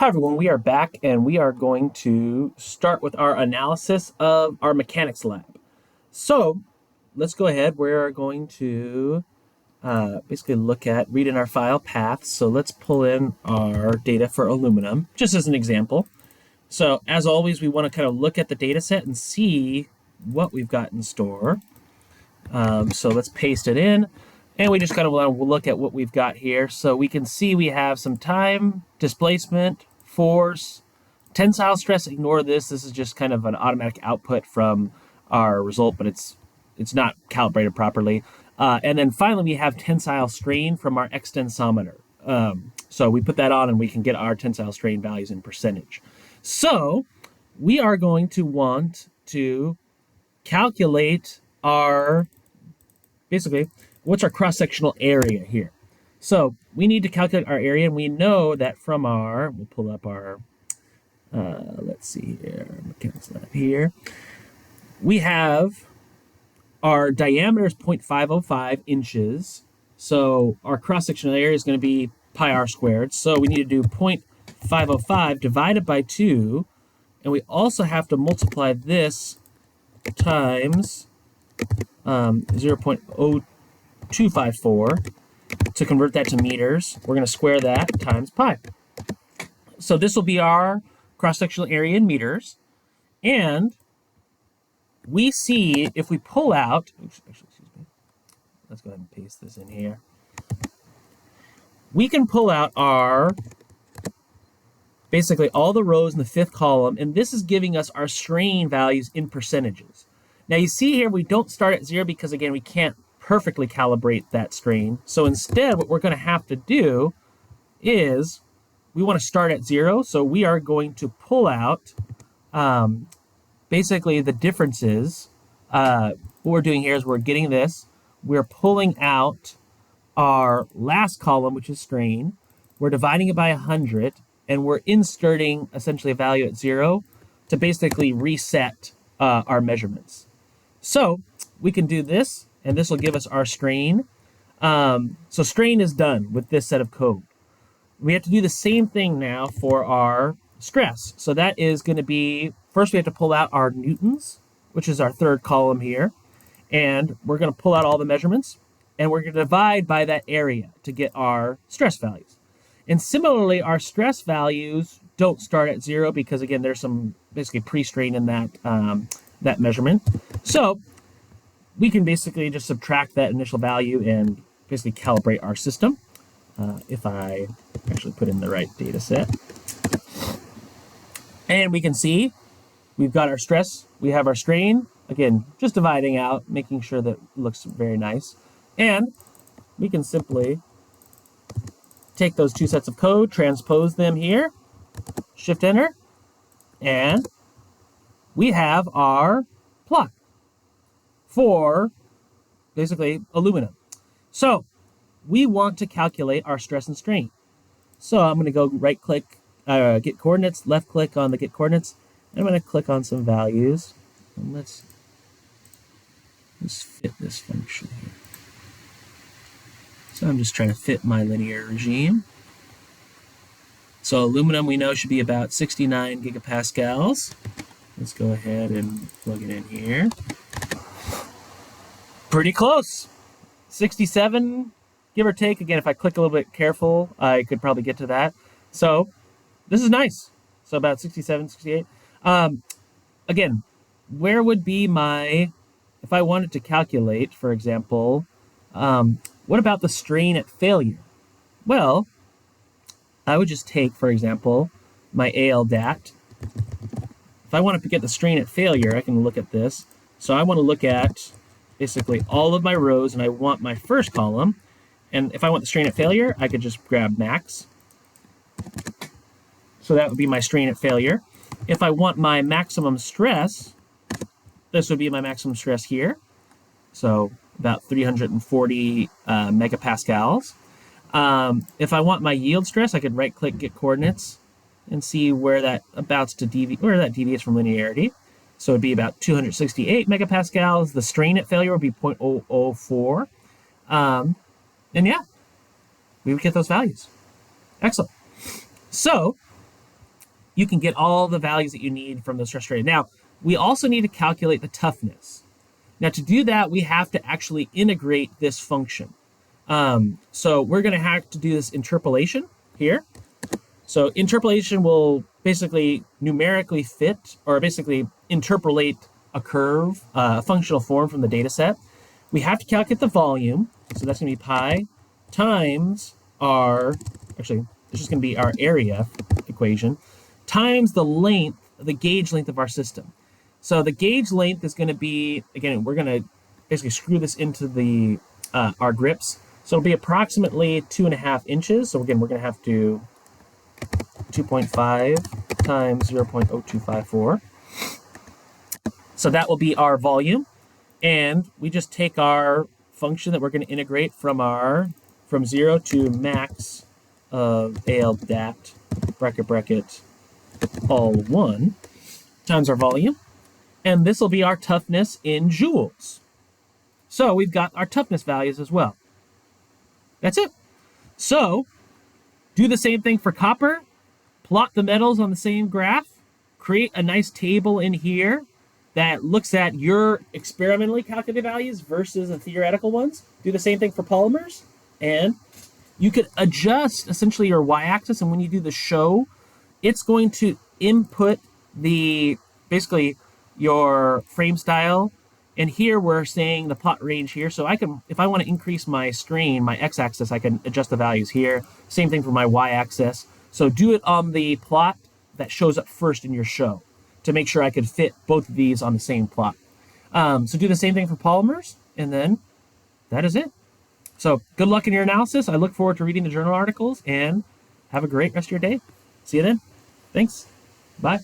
Hi everyone, we are back and we are going to start with our analysis of our mechanics lab. So let's go ahead. We're going to basically read in our file paths. So let's pull in our data for aluminum, just as an example. So as always, we want to kind of look at the data set and see what we've got in store. So let's paste it in. And we just kind of want to look at what we've got here. So we can see we have some time, displacement, force, tensile stress. Ignore this. This is just kind of an automatic output from our result, but it's not calibrated properly. And then finally, we have tensile strain from our extensometer. So we put that on and we can get our tensile strain values in percentage. So we are going to want to calculate our, basically, what's our cross-sectional area here. So we need to calculate our area, and we know that from our, we'll pull up our, let's see here, mechanics lab here. We have our diameter is 0.505 inches. So our cross-sectional area is going to be pi r squared. So we need to do 0.505 divided by 2. And we also have to multiply this times 0.0254 to convert that to meters. We're going to square that times pi. So this will be our cross-sectional area in meters. And we see if we pull out, let's go ahead and paste this in here. We can pull out our, basically all the rows in the fifth column, and this is giving us our strain values in percentages. Now you see here we don't start at 0 because, again, we can't perfectly calibrate that strain. So instead, what we're going to have to do is we want to start at 0. So we are going to pull out basically the differences. What we're doing here is we're getting this. We're pulling out our last column, which is strain. We're dividing it by 100, and we're inserting essentially a value at 0 to basically reset our measurements. So we can do this, and this will give us our strain. So strain is done with this set of code. We have to do the same thing now for our stress. So that is going to be, first we have to pull out our newtons, which is our third column here. And we're going to pull out all the measurements, and we're going to divide by that area to get our stress values. And similarly, our stress values don't start at 0 because, again, there's some basically pre-strain in that, that measurement. So we can basically just subtract that initial value and basically calibrate our system. If I actually put in the right data set. And we can see we've got our stress, we have our strain. Again, just dividing out, making sure that it looks very nice. And we can simply take those two sets of code, transpose them here, shift enter, and we have our plot for basically aluminum. So we want to calculate our stress and strain. So I'm going to go right click, get coordinates, left click on the get coordinates, and I'm going to click on some values. And let's fit this function here. So I'm just trying to fit my linear regime. So aluminum we know should be about 69 gigapascals. Let's go ahead and plug it in here. Pretty close. 67, give or take. Again, if I click a little bit careful, I could probably get to that. So this is nice. So about 67, 68. Again, where would be my, if I wanted to calculate, for example, what about the strain at failure? Well, I would just take, for example, my ALDAT. If I want to get the strain at failure, I can look at this. So I want to look at basically all of my rows, and I want my first column. And if I want the strain at failure, I could just grab max. So that would be my strain at failure. If I want my maximum stress, this would be my maximum stress here. So about 340 megapascals. If I want my yield stress, I could right click, get coordinates, and see where that where that deviates from linearity. So it'd be about 268 megapascals. The strain at failure would be 0.004. And yeah, we would get those values. Excellent. So you can get all the values that you need from the stress strain. Now, we also need to calculate the toughness. Now, to do that, we have to actually integrate this function. So we're going to have to do this interpolation here. So interpolation will basically numerically fit, or basically interpolate a curve, a functional form from the data set. We have to calculate the volume. So that's going to be pi times our, actually, this is going to be our area equation, times the length, the gauge length of our system. So the gauge length is going to be, again, we're going to basically screw this into the our grips. So it'll be approximately 2.5 inches. So again, we're going to have to 2.5 times 0.0254. So that will be our volume. And we just take our function that we're going to integrate from 0 to max of AL dat bracket all 1 times our volume. And this will be our toughness in joules. So we've got our toughness values as well. That's it. So do the same thing for copper. Plot the metals on the same graph. Create a nice table in here that looks at your experimentally calculated values versus the theoretical ones. Do the same thing for polymers. And you could adjust essentially your y-axis. And when you do the show, it's going to input basically your frame style. And here we're saying the plot range here. So I can, if I want to increase my strain, my x-axis, I can adjust the values here. Same thing for my y-axis. So do it on the plot that shows up first in your show to make sure I can fit both of these on the same plot. So do the same thing for polymers, and then that is it. So good luck in your analysis. I look forward to reading the journal articles, and have a great rest of your day. See you then. Thanks. Bye.